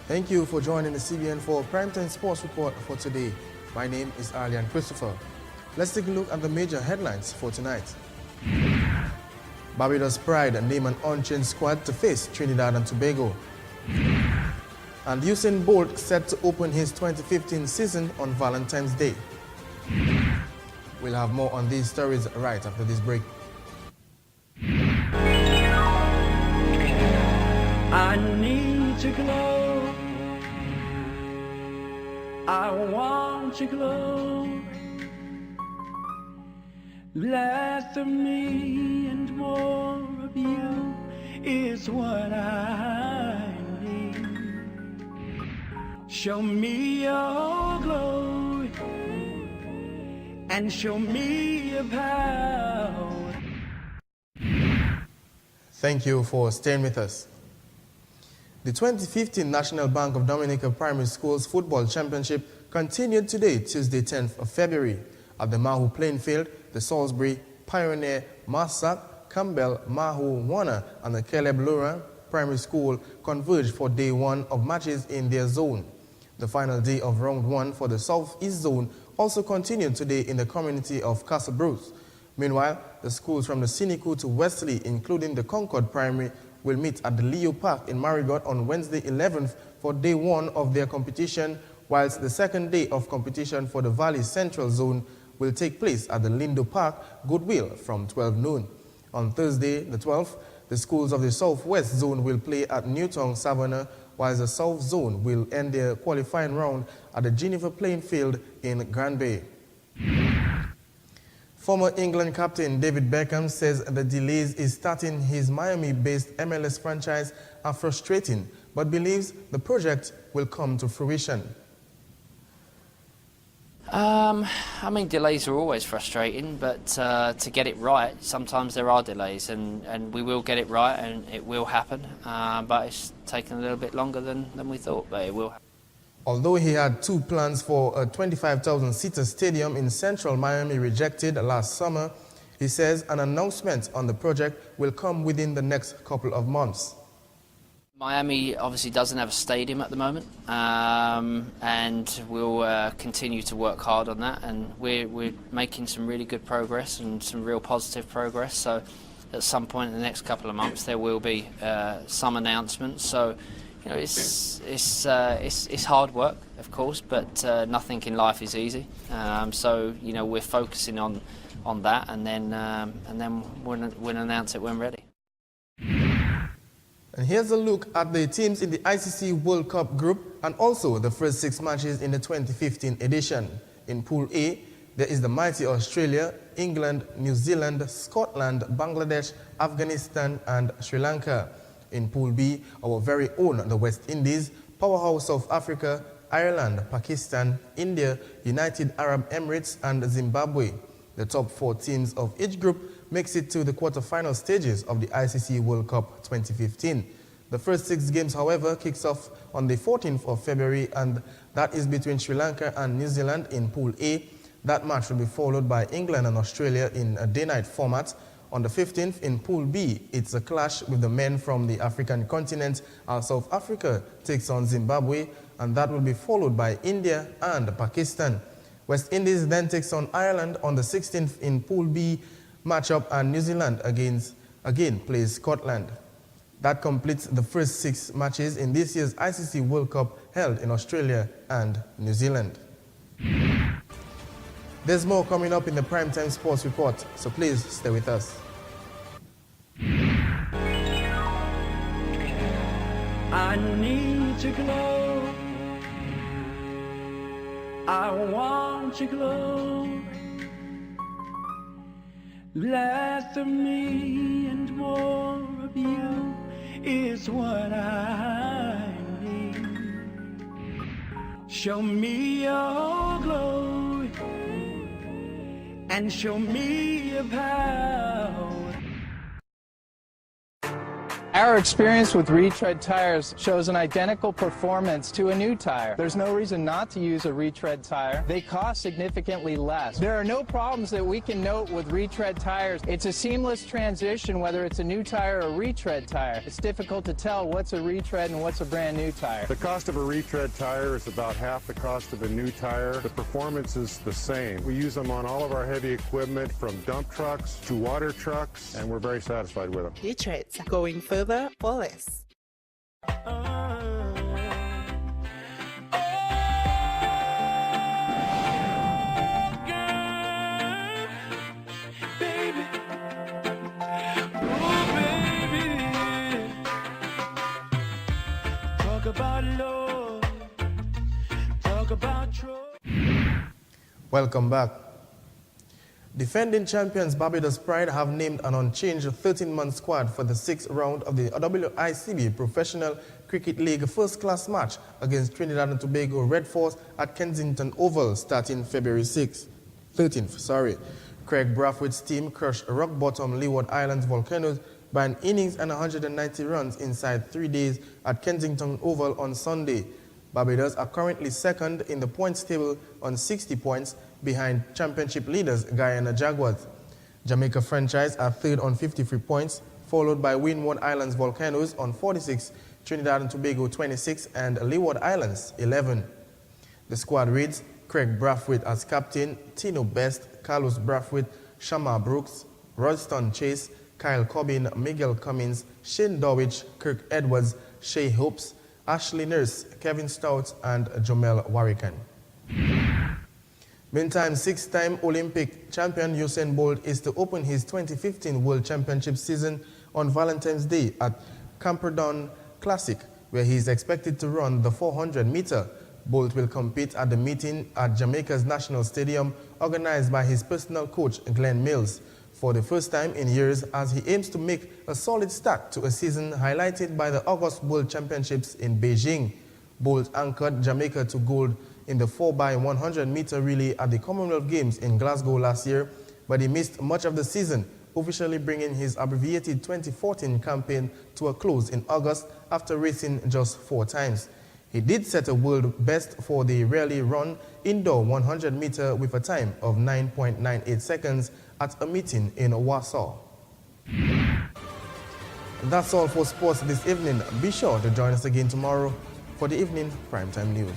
Thank you for joining the CBN4 Primetime Sports Report for today. My name is Arlian Christopher. Let's take a look at the major headlines for tonight. Barbados Pride name an unchanged squad to face Trinidad and Tobago. And Usain Bolt set to open his 2015 season on Valentine's Day. We'll have more on these stories right after this break. I need to glow. I want to glow. Less of me and more of you is what I need. Show me your glow and show me your power. Thank you for staying with us. The 2015 National Bank of Dominica Primary Schools Football Championship continued today, Tuesday 10th of February. At the Mahu playing field, the Salisbury, Pioneer, Massac, Campbell, Mahu, Warner and the Caleb Laurent Primary School converged for day one of matches in their zone. The final day of round one for the Southeast Zone also continued today in the community of Castle Bruce. Meanwhile, the schools from the Siniku to Wesley, including the Concord Primary, will meet at the Leo Park in Marigot on Wednesday 11th for day one of their competition, whilst the second day of competition for the Valley Central Zone will take place at the Lindo Park, Goodwill, from 12 noon. On Thursday, the 12th, the schools of the Southwest Zone will play at Newtown, Savannah, whilst the South Zone will end their qualifying round at the Geneva playing field in Grand Bay. Former England captain David Beckham says the delays in starting his Miami-based MLS franchise are frustrating, but believes the project will come to fruition. I mean, delays are always frustrating, but to get it right, sometimes there are delays, and we will get it right, and it will happen. But it's taken a little bit longer than we thought, but it will happen. Although he had two plans for a 25,000-seater stadium in central Miami rejected last summer, he says an announcement on the project will come within the next couple of months. Miami obviously doesn't have a stadium at the moment, and we'll continue to work hard on that, and we're making some really good progress and some real positive progress. So at some point in the next couple of months there will be some announcements. So you know, it's hard work, of course, but nothing in life is easy. So you know, we're focusing on that, and then we'll announce it when ready. And here's a look at the teams in the ICC World Cup group and also the first 6 matches in the 2015 edition. In Pool A, there is the mighty Australia, England, New Zealand, Scotland, Bangladesh, Afghanistan and Sri Lanka. In Pool B, our very own the West Indies, powerhouse South Africa, Ireland, Pakistan, India, United Arab Emirates and Zimbabwe. The top 4 teams of each group makes it to the quarter-final stages of the ICC World Cup 2015. The first 6 games, however, kicks off on the 14th of February, and that is between Sri Lanka and New Zealand in Pool A. That match will be followed by England and Australia in a day-night format. On the 15th in Pool B, it's a clash with the men from the African continent as South Africa takes on Zimbabwe, and that will be followed by India and Pakistan. West Indies then takes on Ireland on the 16th in Pool B matchup, and New Zealand again plays Scotland. That completes the first 6 matches in this year's ICC World Cup held in Australia and New Zealand. There's more coming up in the Primetime Sports Report, so please stay with us. I need to glow. I want to glow. Less of me and more of you is what I need. Show me your glow and show me your power. Our experience with retread tires shows an identical performance to a new tire. There's no reason not to use a retread tire. They cost significantly less. There are no problems that we can note with retread tires. It's a seamless transition whether it's a new tire or a retread tire. It's difficult to tell what's a retread and what's a brand new tire. The cost of a retread tire is about half the cost of a new tire. The performance is the same. We use them on all of our heavy equipment from dump trucks to water trucks, and we're very satisfied with them. Retreads, going further or less. Welcome back. Defending champions Barbados Pride have named an unchanged 13-man squad for the 6th round of the WICB Professional Cricket League first-class match against Trinidad and Tobago Red Force at Kensington Oval starting February 13th. Craig Brathwaite's team crushed rock-bottom Leeward Islands Volcanoes by an innings and 190 runs inside 3 days at Kensington Oval on Sunday. Barbados are currently second in the points table on 60 points behind championship leaders Guyana Jaguars. Jamaica franchise are third on 53 points, followed by Windward Islands Volcanoes on 46, Trinidad and Tobago 26, and Leeward Islands 11. The squad reads Craig Brathwaite as captain, Tino Best, Carlos Brathwaite, Shamar Brooks, Royston Chase, Kyle Cobbin, Miguel Cummins, Shane Dowich, Kirk Edwards, Shea Hopes, Ashley Nurse, Kevin Stout, and Jomel Warrican. Meantime, 6-time Olympic champion Usain Bolt is to open his 2015 World Championship season on Valentine's Day at Camperdown Classic, where he is expected to run the 400-meter. Bolt will compete at the meeting at Jamaica's National Stadium, organized by his personal coach, Glenn Mills, for the first time in years, as he aims to make a solid start to a season highlighted by the August World Championships in Beijing. Bolt anchored Jamaica to gold in the 4x100-meter relay at the Commonwealth Games in Glasgow last year, but he missed much of the season, officially bringing his abbreviated 2014 campaign to a close in August after racing just 4 times. He did set a world best for the rally run indoor 100-meter with a time of 9.98 seconds at a meeting in Warsaw. That's all for sports this evening. Be sure to join us again tomorrow for the evening primetime news.